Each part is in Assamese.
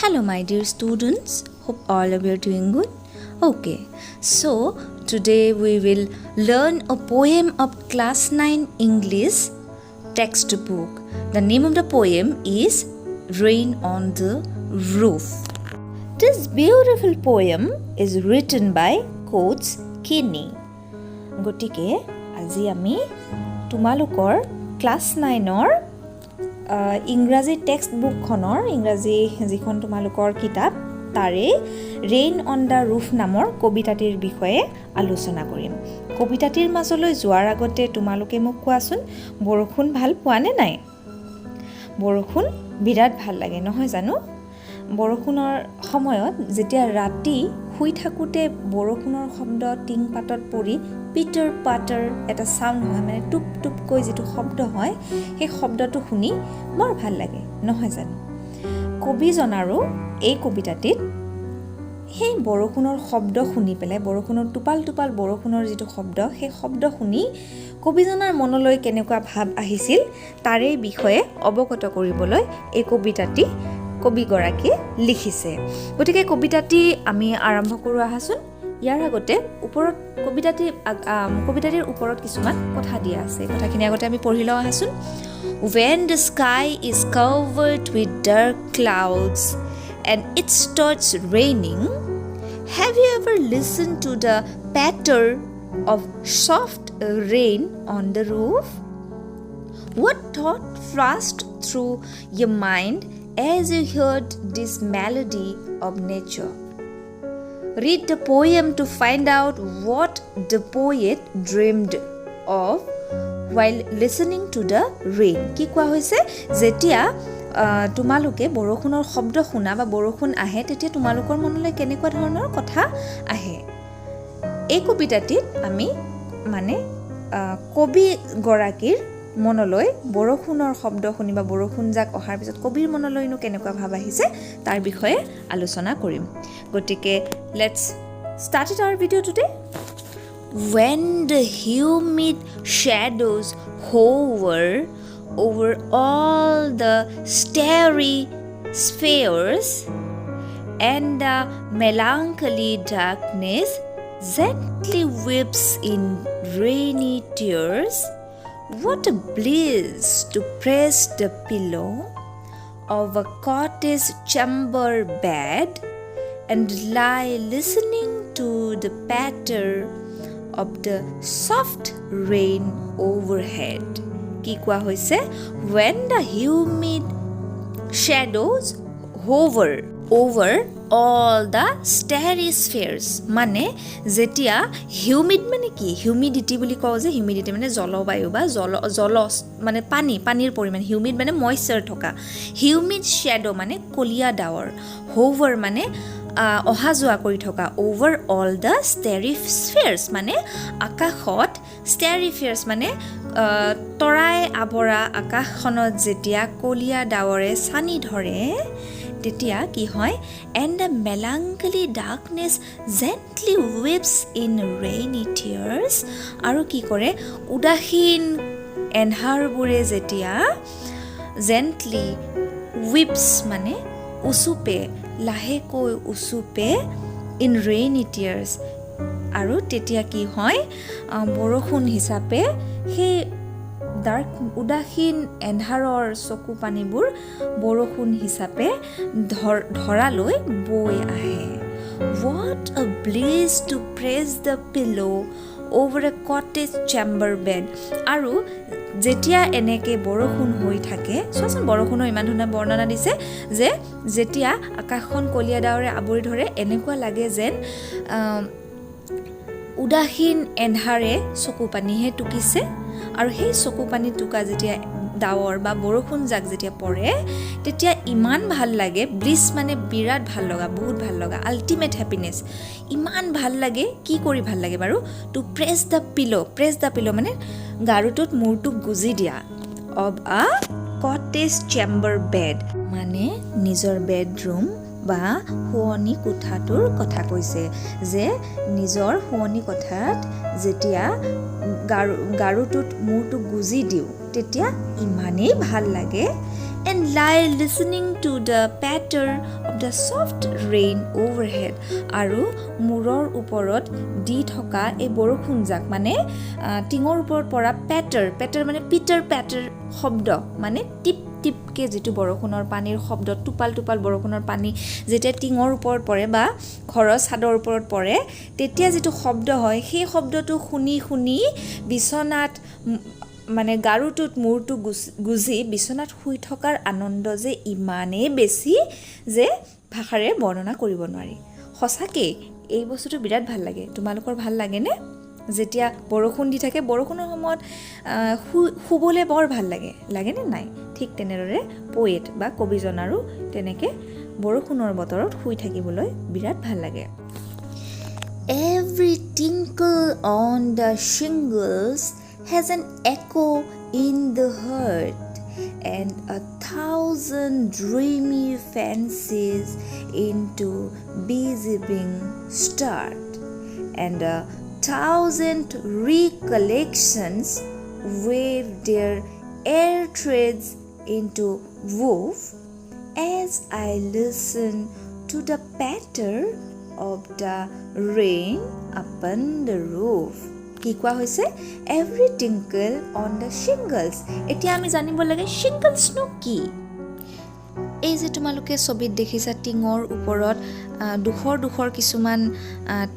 Hello my dear students, hope all of you are doing good. Okay, so today we will learn a poem of class 9 English textbook. The name of the poem is Rain on the Roof. This beautiful poem is written by Coach Kinney. গটিকে আজি আমি তোমালোকৰ ক্লাস 9 ৰ ইংৰাজী টেক্সট বুকখনৰ ইংৰাজী যিখন তোমালোকৰ কিতাপ তাৰে ৰেইন অন দা ৰুফ নামৰ কবিতাটিৰ বিষয়ে আলোচনা কৰিম। কবিতাটিৰ মাজলৈ যোৱাৰ আগতে তোমালোকে মোক কোৱাচোন বৰষুণ ভাল পোৱা নে নাই? বৰষুণ বিৰাট ভাল লাগে নহয় জানো? বৰষুণৰ সময়ত যেতিয়া ৰাতি শুই থাকোঁতে বৰষুণৰ শব্দ টিং পাতত পৰি পিটাৰ পাটাৰ এটা সাউণ্ড হয়, মানে টুপ টুপকৈ যিটো শব্দ হয় সেই শব্দটো শুনি বৰ ভাল লাগে নহয় জানো? কবিজনাৰো এই কবিতাটিত সেই বৰষুণৰ শব্দ শুনি পেলাই বৰষুণৰ টোপাল টোপাল বৰষুণৰ যিটো শব্দ সেই শব্দ শুনি কবিজনাৰ মনলৈ কেনেকুৱা ভাৱ আহিছিল তাৰে বিষয়ে অৱগত কৰিবলৈ এই কবিতাটি কবিগৰাকীয়ে লিখিছে। গতিকে কবিতাটি আমি আৰম্ভ কৰোঁ আহাচোন। ইয়াৰ আগতে ওপৰত কবিতাটিৰ ওপৰত কিছুমান কথা দিয়া আছে, কথাখিনি আগতে আমি পঢ়ি লওঁ আহাচোন। When the sky is covered with dark clouds and it starts raining, have you ever listened to the patter of soft rain on the roof? What thought flashed through your mind as you heard this melody of nature? Read the poem to find out what the poet dreamed of while listening to the rain. কি কোৱা হৈছে, যেতিয়া তোমালোকে বৰষুণৰ শব্দ শুনা বা বৰষুণ আহে তেতিয়া তোমালোকৰ মনলৈ কেনেকুৱা ধৰণৰ কথা আহে। এই কবিতাটিত আমি মানে কবিগৰাকীৰ মনলৈ বৰষুণৰ শব্দ শুনি বা বৰষুণ যাক অহাৰ পিছত কবিৰ মনলৈনো কেনেকুৱা ভাৱ আহিছে তাৰ বিষয়ে আলোচনা কৰিম। গতিকে let's start our video today. When the humid shadows hover over all the starry spheres and the melancholy darkness gently weeps in rainy tears, what a bliss to press the pillow of a cottage chamber bed and lie listening to the patter of the soft rain overhead. কি কোৱা হৈছে, when the humid shadows hover over all the starry spheres, মানে যেতিয়া হিউমিড মানে কি, হিউমিডিটি বুলি কওঁ যে, হিউমিডিটি মানে জলবায়ু বা জল মানে পানীৰ পৰিমাণ, হিউমিড মানে মইশ্চাৰ থকা, হিউমিড শ্বেডো মানে কলীয়া ডাৱৰ, হোভাৰ মানে অহা যোৱা কৰি থকা, over all the starry spheres মানে আকাশত, ষ্টেৰি ফিয়াৰ্ছ মানে তৰাই আৱৰা আকাশখনত যেতিয়া কলীয়া ডাৱৰে চানি ধৰে তেতিয়া কি হয়, and the melancholy darkness gently weeps in rainy tears, আৰু কি কৰে উদাসীন এন্ধাৰবোৰে যেতিয়া জেণ্টলি ৱেপছ মানে উচুপে, লাহেকৈ উচুপে ইন ৰেইনি টিয়াৰ্ছ, আৰু তেতিয়া কি হয় বৰষুণ হিচাপে সেই উদাসীন এন্ধাৰৰ চকু পানীবোৰ বৰষুণ হিচাপে ধৰালৈ বৈ আহে। What a bliss to press the pillow over a cottage chamber bed. আৰু যেতিয়া এনেকৈ বৰষুণ হৈ থাকে, চোৱাচোন বৰষুণৰ ইমান ধুনীয়া বৰ্ণনা দিছে যে যেতিয়া আকাশখন কলীয়া ডাৱৰে আৱৰি ধৰে এনেকুৱা লাগে যেন উদাসীন এন্ধাৰে চকু পানীহে টুকিছে, আৰু সেই চকু পানী টুকা যেতিয়া ডাৱৰ বা বৰষুণ যাক যেতিয়া পৰে তেতিয়া ইমান ভাল লাগে, ব্লিছ মানে বিৰাট ভাল লগা, বহুত ভাল লগা, আল্টিমেট হেপিনেছ, ইমান ভাল লাগে। কি কৰি ভাল লাগে বাৰু? টু প্ৰেছ দ্য পিলো মানে গাৰুটোত মূৰটো গুজি দিয়া, of a cottage chamber bed মানে নিজৰ বেডৰুম বা শুৱনি কোঠাটোৰ কথা কৈছে, যে নিজৰ শুৱনি কোঠাত যেতিয়া গাৰুটোত মূৰটো গুজি দিওঁ তেতিয়া ইমানেই ভাল লাগে, and lie listening to the patter of the soft rain overhead. আৰু মূৰৰ ওপৰত দি থকা এই বৰষুণজাক মানে টিঙৰ ওপৰত পৰা পেটাৰ মানে পিটাৰ পেটাৰ শব্দ মানে টিপ টিপকে যেটো বৰষুণৰ পানীৰ শব্দ টুপাল টুপাল বৰষুণৰ পানী যেতিয়া টিঙৰ ওপৰত পৰে বা ঘৰৰ ছাদৰ ওপৰত পৰে তেতিয়া যেটো শব্দ হয় সেই শব্দটো শুনি শুনি বিছনাত মানে গাৰুটোত মূৰটো গুজি বিছনাত শুই থকাৰ আনন্দ যে ইমানেই বেছি যে ভাষাৰে বৰ্ণনা কৰিব নোৱাৰি সঁচাকে এই বস্তুটো বিৰাট ভাল লাগে তোমালোকৰ ভাল লাগেনে যেতিয়া বৰষুণ দি থাকে বৰষুণৰ সময়ত শুবলৈ বৰ ভাল লাগেনে নাই ঠিক তেনেদৰে পোয়েট বা কবিজনাৰো তেনেকে বৰষুণৰ বতৰত শুই থাকিবলৈ বিৰাট ভাল লাগে Every tinkle on the shingles has an echo in the heart and 1,000 dreamy fancies into beehive start and 1,000 recollections wave their air threads into woof as I listen to the patter of the rain upon the roof কি কোৱা হৈছে every tinkle on the shingles এতিয়া আমি জানিব লাগে shingles নো কি এই যে তোমালোকে ছবিত দেখিছা টিঙৰ ওপৰত দুখৰ কিছুমান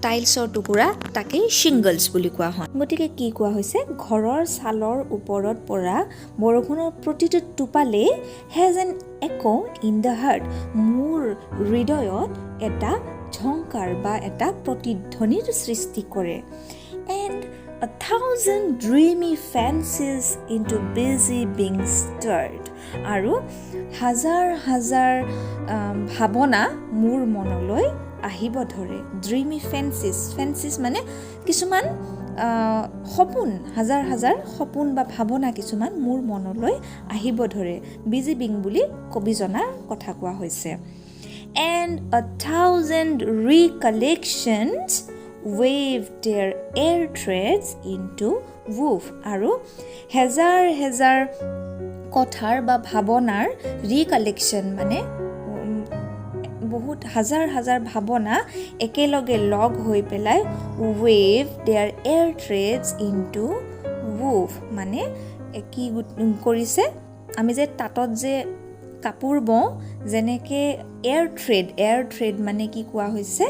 টাইলছৰ টুকুৰা তাকে shingles বুলি কোৱা হয় গতিকে কি কোৱা হৈছে ঘৰৰ ছালৰ ওপৰত পৰা বৰষুণৰ প্ৰতিটো টোপালে has an echo in the heart মোৰ হৃদয়ত এটা ঝংকাৰ বা এটা প্ৰতিধ্বনিৰ সৃষ্টি কৰে and 1,000 dreamy fancies into busy being stirred আৰু হাজাৰ ভাৱনা মোৰ মনলৈ আহিব ধৰে dreamy fancies মানে কিছুমান সপোন হাজাৰ সপোন বা ভাৱনা কিছুমান মোৰ মনলৈ আহিব ধৰে busy being বুলি কবিজনাৰ কথা কোৱা হৈছে and 1,000 recollections wave their air threads into woof আৰু হেজাৰ কথাৰ বা ভাৱনাৰ ৰিকালেকশ্যন মানে বহুত হাজাৰ ভাৱনা একেলগে লগ হৈ পেলাই wave their air threads into woof মানে কি কৰিছে আমি যে তাতত যে কাপোৰ বওঁ যেনেকে এয়াৰ থ্ৰেড মানে কি কোৱা হৈছে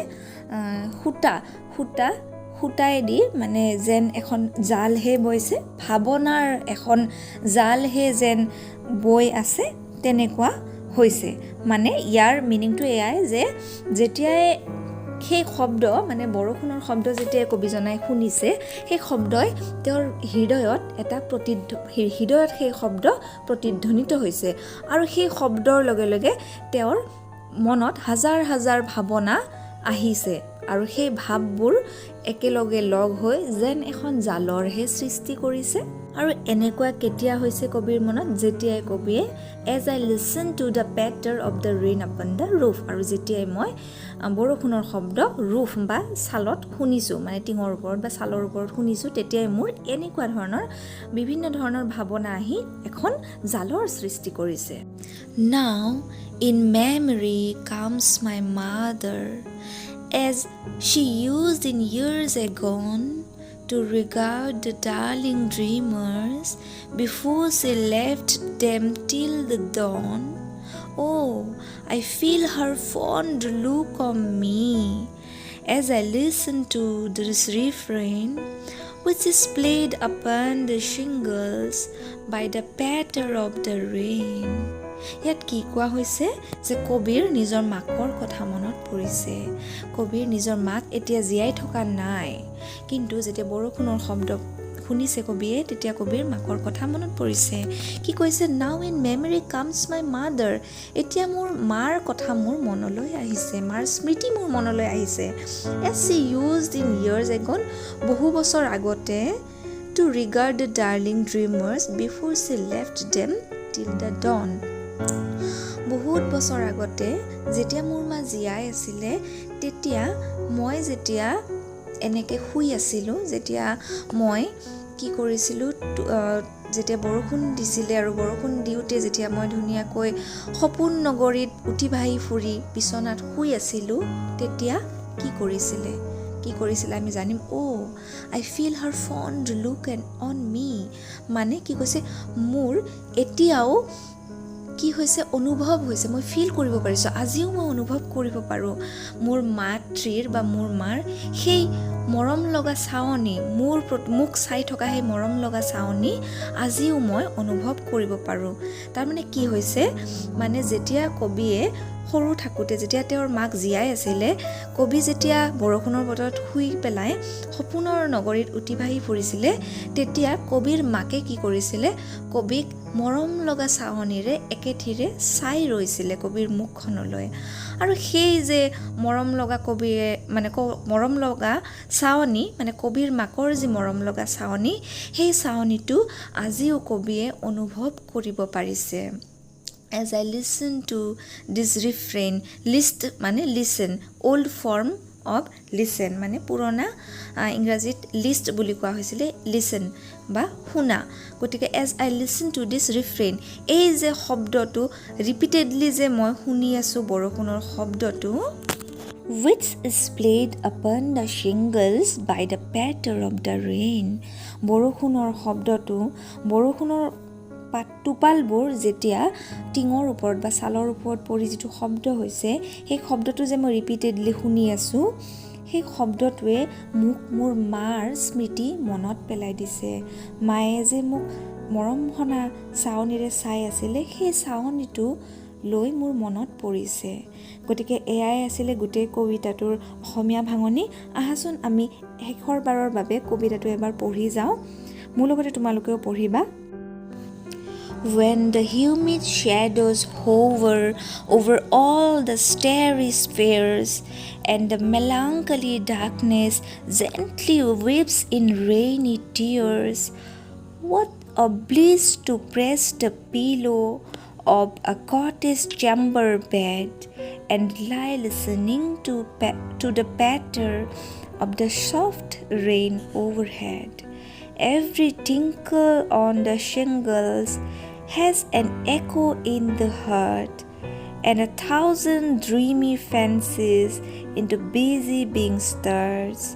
সূতাইদি মানে যেন এখন জালহে বৈছে ভাৱনাৰ এখন জালহে যেন বৈ আছে তেনেকুৱা হৈছে মানে ইয়াৰ মিনিংটো এয়াই যে যেতিয়াই সেই শব্দ মানে বৰষুণৰ শব্দ যেতিয়া কবিজনাই শুনিছে সেই শব্দই তেওঁৰ হৃদয়ত সেই শব্দ প্ৰতিধ্বনিত হৈছে আৰু সেই শব্দৰ লগে লগে তেওঁৰ মনত হাজাৰ ভাৱনা আহিছে আৰু সেই ভাৱবোৰ একেলগে লগ হৈ যেন এখন জালৰহে সৃষ্টি কৰিছে আৰু এনেকুৱা কেতিয়া হৈছে কবিৰ মনত যেতিয়াই কবিয়ে as I listen to the patter of the rain upon the roof আৰু যেতিয়াই মই বৰষুণৰ শব্দ roof বা ছালত শুনিছো মানে টিঙৰ ওপৰত বা ছালৰ ওপৰত শুনিছো তেতিয়াই মোৰ এনেকুৱা ধৰণৰ বিভিন্ন ধৰণৰ ভাৱনা আহি এখন জালৰ সৃষ্টি কৰিছে Now in memory comes my mother as she used in years agone to regard the darling dreamers before she left them till the dawn. Oh, I feel her fond look on me as I listen to this refrain which is played upon the shingles by the patter of the rain. ইয়াত কি কোৱা হৈছে যে কবিৰ নিজৰ মাকৰ কথা মনত পৰিছে কবিৰ নিজৰ মাক এতিয়া জীয়াই থকা নাই কিন্তু যেতিয়া বৰষুণৰ শব্দ শুনিছে কবিয়ে তেতিয়া কবিৰ মাকৰ কথা মনত পৰিছে কি কৈছে now in memory comes my mother এতিয়া মোৰ মাৰ কথা মোৰ মনলৈ আহিছে মাৰ স্মৃতি মোৰ মনলৈ আহিছে as she used in years ago বহু বছৰ আগতে to regard the darling dreamers before she left them till the dawn বহুত বছৰ আগতে যেতিয়া মোৰ মা জীয়াই আছিলে তেতিয়া মই যেতিয়া এনেকে শুই আছিলোঁ যেতিয়া মই কি কৰিছিলোঁ যেতিয়া বৰষুণ দিছিলে আৰু বৰষুণ দিওঁতে যেতিয়া মই ধুনীয়াকৈ সপোন নগৰীত উঠি ভাহি ফুৰি বিচনাত শুই আছিলোঁ তেতিয়া কি কৰিছিলে আমি জানিম I feel her fond look and on me মানে কি কৈছে মোৰ এতিয়াও কি হৈছে অনুভৱ হৈছে মই ফিল কৰিব পাৰিছোঁ আজিও মই অনুভৱ কৰিব পাৰোঁ মোৰ মাতৃৰ বা মোৰ মাৰ সেই মৰম লগা চাৱনি মোক চাই থকা সেই মৰম লগা চাৱনি আজিও মই অনুভৱ কৰিব পাৰোঁ তাৰমানে কি হৈছে মানে যেতিয়া কবিয়ে সৰু থাকোঁতে যেতিয়া তেওঁৰ মাক জীয়াই আছিলে কবি যেতিয়া বৰষুণৰ বতৰত শুই পেলাই সপোনৰ নগৰীত উঠি ভাহি ফুৰিছিলে তেতিয়া কবিৰ মাকে কি কৰিছিলে কবিক মৰম লগা চাৱনিৰে একেথিৰে চাই ৰৈছিলে কবিৰ মুখখনলৈ আৰু সেই যে মৰম লগা কবিয়ে মানে মৰম লগা চাৱনি মানে কবিৰ মাকৰ যি মৰম লগা চাৱনি সেই চাৱনিটো আজিও কবিয়ে অনুভৱ কৰিব পাৰিছে As I listen to this refrain, listen, old form of listen, মানে পুৰণা ইংৰাজীত লিষ্ট বুলি কোৱা হৈছিলে listen বা শুনা গতিকে as I listen to this refrain এই যে শব্দটো repeatedly যে মই শুনি আছোঁ বৰষুণৰ শব্দটো which is played upon the shingles by the patter of the rain বৰষুণৰ শব্দটো বৰষুণৰ টোপালবোৰ যেতিয়া টিঙৰ ওপৰত বা ছালৰ ওপৰত পৰি যিটো শব্দ হৈছে সেই শব্দটো যে মই ৰিপিটেডলি শুনি আছোঁ সেই শব্দটোৱে মোক মোৰ মাৰ স্মৃতি মনত পেলাই দিছে মায়ে যে মোক মৰমহনা চাৱনিৰে চাই আছিলে সেই চাৱনিটো লৈ মোৰ মনত পৰিছে গতিকে এয়াই আছিলে গোটেই কবিতাটোৰ অসমীয়া ভাঙনি আহাচোন আমি শেষৰ বাৰৰ বাবে কবিতাটো এবাৰ পঢ়ি যাওঁ মোৰ লগতে তোমালোকেও পঢ়িবা When the humid shadows hover over all the starry spheres and the melancholy darkness gently weeps in rainy tears, what a bliss to press the pillow of a cottage chamber bed and lie listening to the patter of the soft rain overhead. Every tinkle on the shingles has an echo in the heart and 1,000 dreamy fancies into busy being stirs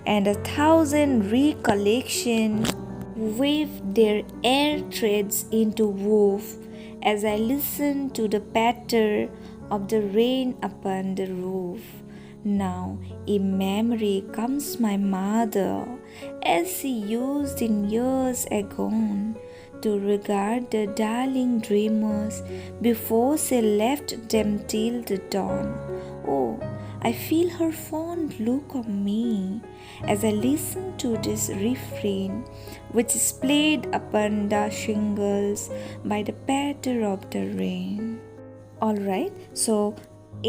and 1,000 recollections weave their air threads into woof as I listen to the patter of the rain upon the roof. Now in memory comes my mother as she used in years agone to regard the darling dreamers before she left them till the dawn. Oh, I feel her fond look on me as I listen to this refrain which is played upon the shingles by the patter of the rain. Alright, so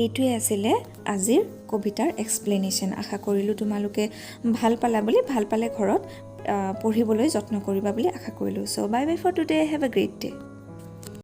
এইটোৱে আছিলে আজিৰ কবিতাৰ এক্সপ্লেনেশ্যন আশা কৰিলোঁ তোমালোকে ভাল পালে ঘৰত পঢ়িবলৈ যত্ন কৰিবা বুলি আশা কৰিলোঁ so' bye bye for today have a great day